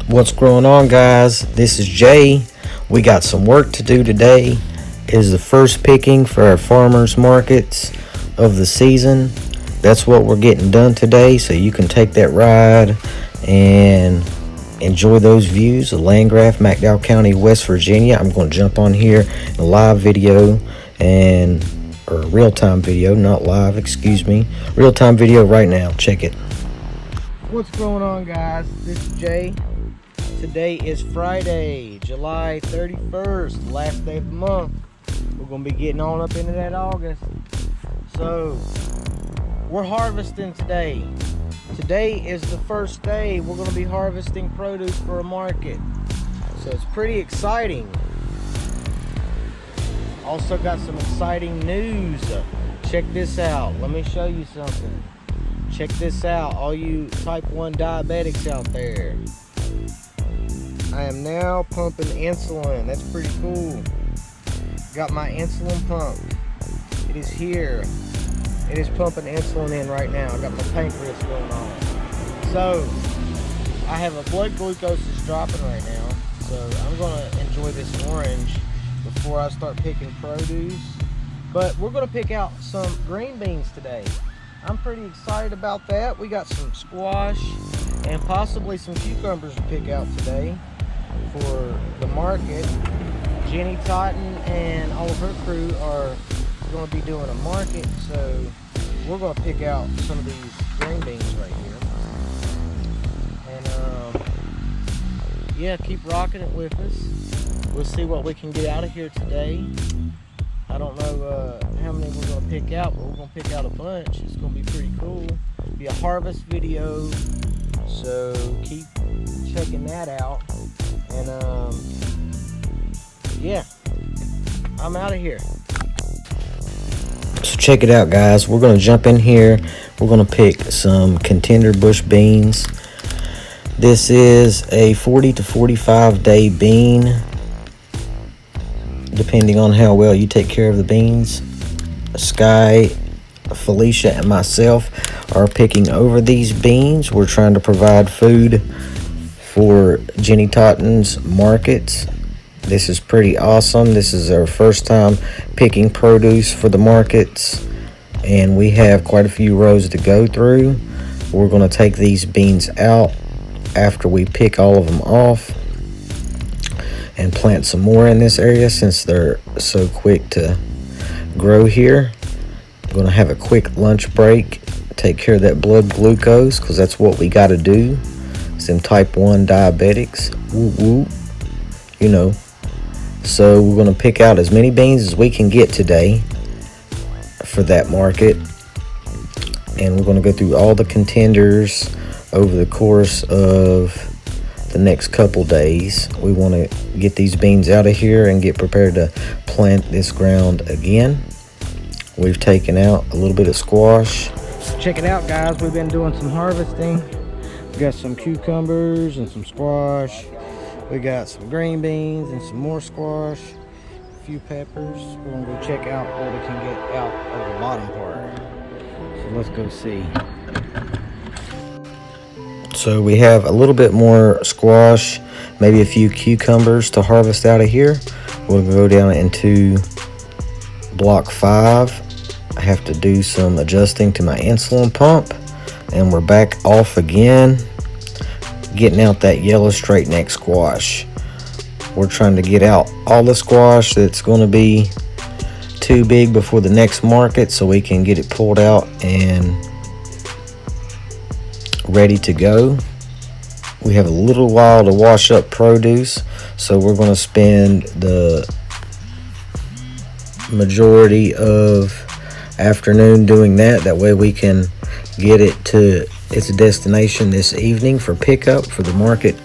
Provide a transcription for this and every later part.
What's going on, guys? This is Jay. We got some work to do today. It is the first picking for our farmers markets of the season. That's what we're getting done today, so you can take that ride and enjoy those views of Landgraf, McDowell County, West Virginia. I'm going to jump on here in a live video or real-time video, not live, excuse me. Real-time video right now. Check it. What's going on, guys? This is Jay. Today is Friday, July 31st, last day of the month. We're going to be getting on up into that August. So, we're harvesting today. Today is the first day we're going to be harvesting produce for a market. So, it's pretty exciting. Also got some exciting news. Check this out. Let me show you something. Check this out, all you type 1 diabetics out there. I am now pumping insulin. That's pretty cool. Got my insulin pump. It is here. It is pumping insulin in right now. I got my pancreas going on. So, I have a blood glucose is dropping right now. So, I'm going to enjoy this orange before I start picking produce. But we're going to pick out some green beans today. I'm pretty excited about that. We got some squash and possibly some cucumbers to pick out today for the market. Jenny Totten and all of her crew are going to be doing a market, so we're going to pick out some of these green beans right here. And yeah, keep rocking it with us. We'll see what we can get out of here today. I don't know how many we're going to pick out, but we're going to pick out a bunch. It's going to be pretty cool. It'll be a harvest video, so keep checking that out. And yeah, I'm out of here. So check it out, guys. We're going to jump in here. We're going to pick some contender bush beans. This is a 40 to 45 day bean, depending on how well you take care of the beans. Sky, Felicia, and myself are picking over these beans. We're trying to provide food for Jenny Totten's markets. This is pretty awesome. This is our first time picking produce for the markets, and we have quite a few rows to go through. We're going to take these beans out after we pick all of them off and plant some more in this area since they're so quick to grow here. I'm going to have a quick lunch break, take care of that blood glucose, because that's what we got to do. Some type 1 diabetics, woo woo, you know. So we're going to pick out as many beans as we can get today for that market, and we're going to go through all the contenders over the course of the next couple days. We want to get these beans out of here and get prepared to plant this ground again. We've taken out a little bit of squash. Check it out, guys. We've been doing some harvesting. We got some cucumbers and some squash. We got some green beans and some more squash, a few peppers. We're gonna go check out what we can get out of the bottom part. So let's go see. So we have a little bit more squash, maybe a few cucumbers to harvest out of here. We'll go down into block 5. I have to do some adjusting to my insulin pump, and we're back off again, getting out that yellow straight neck squash. We're trying to get out all the squash that's going to be too big before the next market, so we can get it pulled out and ready to go. We have a little while to wash up produce, so we're going to spend the majority of afternoon doing that. That way we can get it to its destination this evening for pickup for the market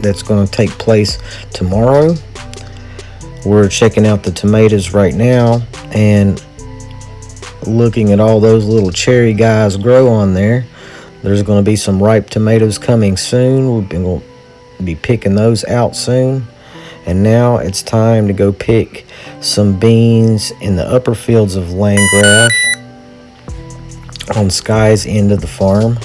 that's going to take place tomorrow. We're checking out the tomatoes right now and looking at all those little cherry guys grow on there. There's going to be some ripe tomatoes coming soon. We're going to be picking those out soon. And now it's time to go pick some beans in the upper fields of Landgraf on Sky's end of the farm.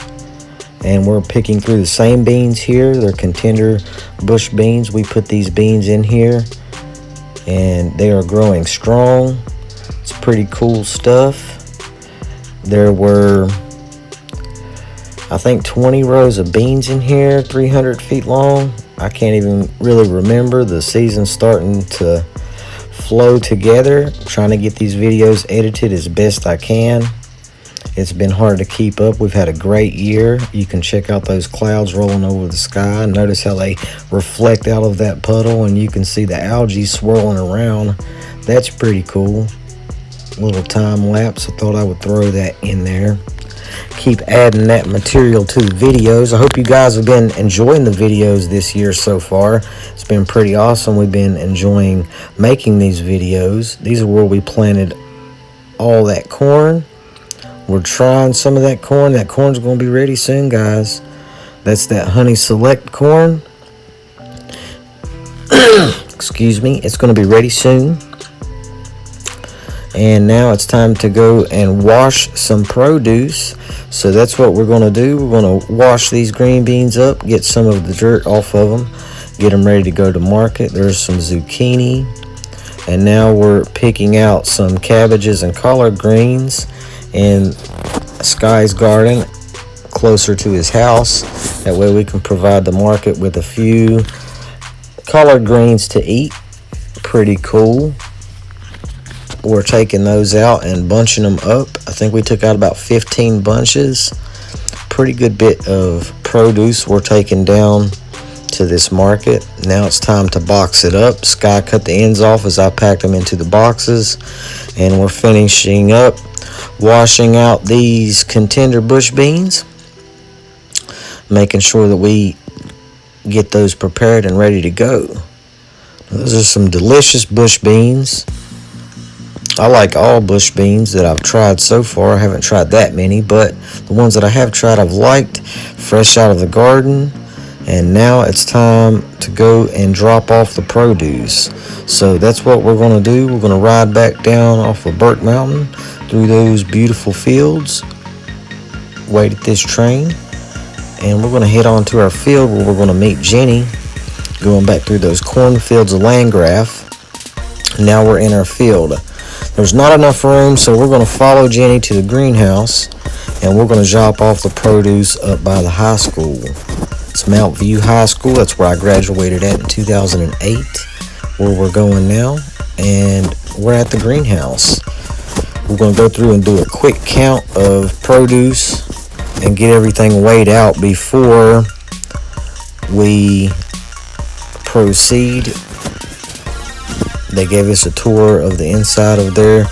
and we're picking through the same beans here. They're contender bush beans. We put these beans in here and they are growing strong. It's pretty cool stuff. There were, I think, 20 rows of beans in here, 300 feet long. I can't even really remember. The season's starting to flow together. I'm trying to get these videos edited as best I can. It's been hard to keep up. We've had a great year. You can check out those clouds rolling over the sky. Notice how they reflect out of that puddle, and you can see the algae swirling around. That's pretty cool. Little time lapse. I thought I would throw that in there. Keep adding that material to the videos. I hope you guys have been enjoying the videos this year so far. It's been pretty awesome. We've been enjoying making these videos. These are where we planted all that corn. We're trying some of that corn. That corn's going to be ready soon, guys. That's that Honey Select corn. Excuse me. It's going to be ready soon. And now it's time to go and wash some produce. So that's what we're going to do. We're going to wash these green beans up, get some of the dirt off of them, get them ready to go to market. There's some zucchini. And now we're picking out some cabbages and collard greens in Sky's garden closer to his house. That way we can provide the market with a few collard greens to eat. Pretty cool. We're taking those out and bunching them up. I think we took out about 15 bunches. Pretty good bit of produce we're taking down to this market. Now it's time to box it up. Sky cut the ends off as I packed them into the boxes. And we're finishing up washing out these contender bush beans. Making sure that we get those prepared and ready to go. Those are some delicious bush beans. I like all bush beans that I've tried so far. I haven't tried that many, but the ones that I have tried I've liked. Fresh out of the garden. And now it's time to go and drop off the produce. So that's what we're going to do. We're going to ride back down off of Burke Mountain through those beautiful fields. Wait at this train. And we're going to head on to our field where we're going to meet Jenny. Going back through those cornfields of Landgraf. Now we're in our field. There's not enough room, so we're going to follow Jenny to the greenhouse, and we're going to drop off the produce up by the high school. It's Mount View High School. That's where I graduated at in 2008, where we're going now, and we're at the greenhouse. We're going to go through and do a quick count of produce and get everything weighed out before we proceed. They gave us a tour of the inside of their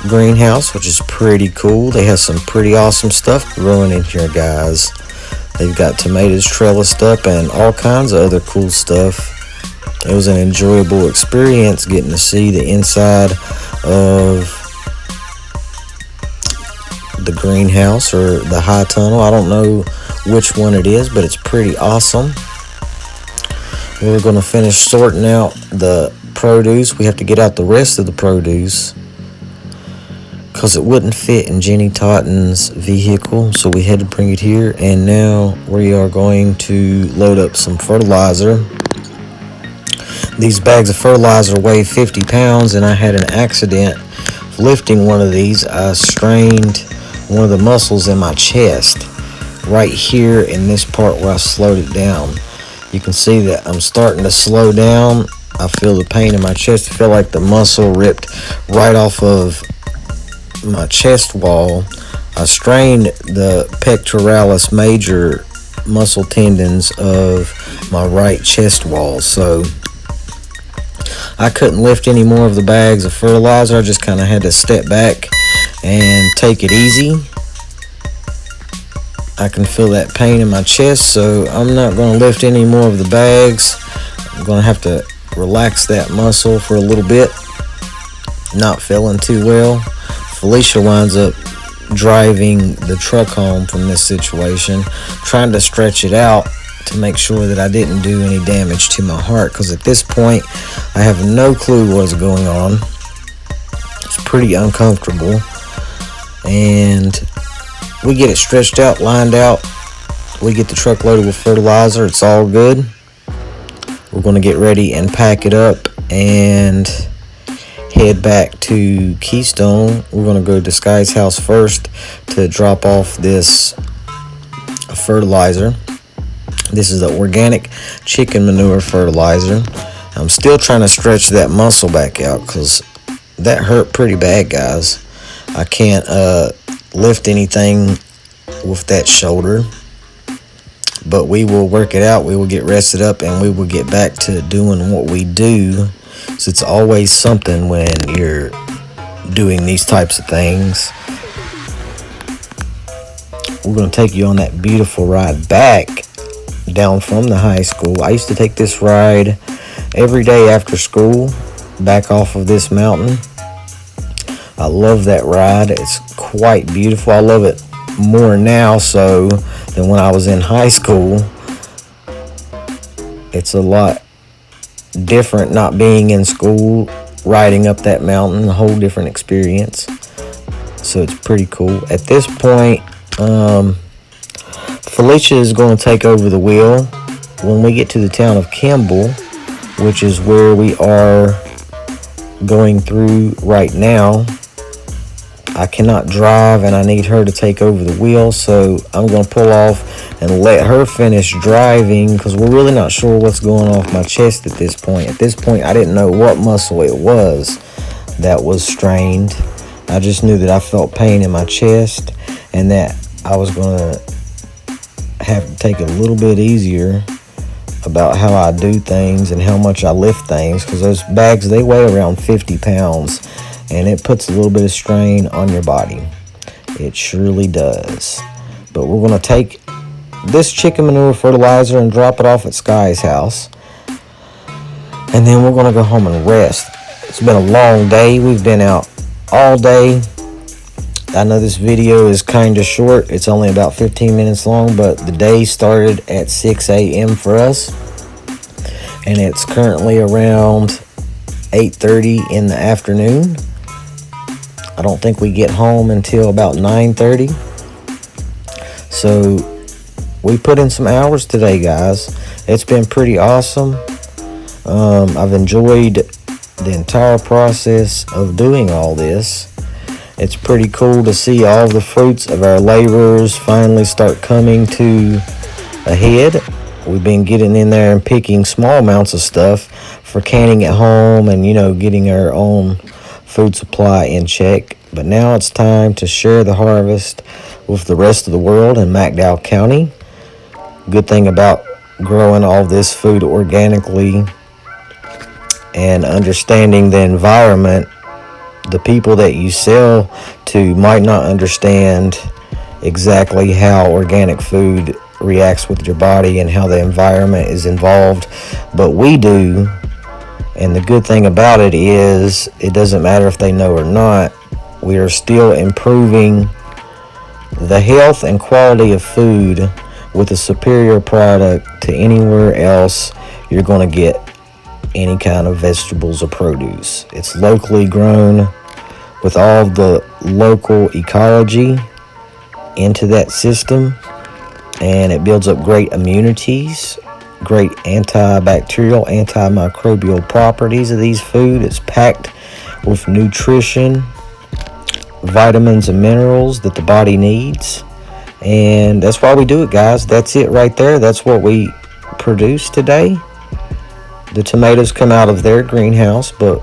greenhouse, which is pretty cool. They have some pretty awesome stuff growing in here, guys. They've got tomatoes trellised up and all kinds of other cool stuff. It was an enjoyable experience getting to see the inside of the greenhouse or the high tunnel. I don't know which one it is, but it's pretty awesome. We're going to finish sorting out the produce. We have to get out the rest of the produce because it wouldn't fit in Jenny Totten's vehicle, so we had to bring it here. And now we are going to load up some fertilizer. These bags of fertilizer weigh 50 pounds, and I had an accident lifting one of these. I strained one of the muscles in my chest right here in this part where I slowed it down. You can see that I'm starting to slow down. I feel the pain in my chest. I feel like the muscle ripped right off of my chest wall. I strained the pectoralis major muscle tendons of my right chest wall. So I couldn't lift any more of the bags of fertilizer. I just kind of had to step back and take it easy. I can feel that pain in my chest, so I'm not going to lift any more of the bags. I'm going to have to relax that muscle for a little bit. Not feeling too well. Felicia winds up driving the truck home from this situation, trying to stretch it out to make sure that I didn't do any damage to my heart, because at this point I have no clue what's going on. It's pretty uncomfortable, and we get it stretched out, lined out, we get the truck loaded with fertilizer, it's all good. We're going to get ready and pack it up and head back to Keystone. We're going to go to Sky's house first to drop off this fertilizer. This is the organic chicken manure fertilizer. I'm still trying to stretch that muscle back out because that hurt pretty bad, guys. I can't lift anything with that shoulder, but we will work it out. We will get rested up and we will get back to doing what we do. So it's always something when you're doing these types of things. We're going to take you on that beautiful ride back down from the high school. I used to take this ride every day after school back off of this mountain. I love that ride. It's quite beautiful. I love it more now so than when I was in high school. It's a lot different not being in school, riding up that mountain, a whole different experience. So it's pretty cool. At this point, Felicia is going to take over the wheel. When we get to the town of Kimball, which is where we are going through right now, I cannot drive and I need her to take over the wheel, so I'm going to pull off and let her finish driving because we're really not sure what's going on with my chest at this point. At this point, I didn't know what muscle it was that was strained. I just knew that I felt pain in my chest and that I was going to have to take it a little bit easier about how I do things and how much I lift things, because those bags, they weigh around 50 pounds and it puts a little bit of strain on your body. It surely does. But we're going to take this chicken manure fertilizer and drop it off at Sky's house, and then we're going to go home and rest. It's been a long day. We've been out all day. I know this video is kind of short. It's only about 15 minutes long, but the day started at 6 a.m. for us, and it's currently around 8:30 in the afternoon. I don't think we get home until about 9:30. So we put in some hours today, guys. It's been pretty awesome. I've enjoyed the entire process of doing all this. It's pretty cool to see all the fruits of our laborers finally start coming to a head. We've been getting in there and picking small amounts of stuff for canning at home and, getting our own food supply in check. But now it's time to share the harvest with the rest of the world in McDowell County. Good thing about growing all this food organically and understanding the environment, the people that you sell to might not understand exactly how organic food reacts with your body and how the environment is involved, but we do. And the good thing about it is it doesn't matter if they know or not, we are still improving the health and quality of food with a superior product to anywhere else you're going to get any kind of vegetables or produce. It's locally grown with all the local ecology into that system, and it builds up great immunities, great antibacterial, antimicrobial properties of these food. It's packed with nutrition, vitamins and minerals that the body needs, and that's why we do it, guys. That's it right there. That's what we produce today. The tomatoes come out of their greenhouse, but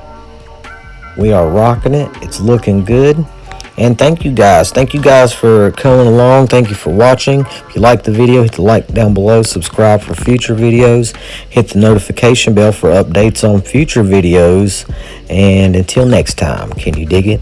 we are rocking it. It's looking good. And thank you guys for coming along. Thank you for watching. If you liked the video, hit the like down below, subscribe for future videos, hit the notification bell for updates on future videos, and until next time, can you dig it?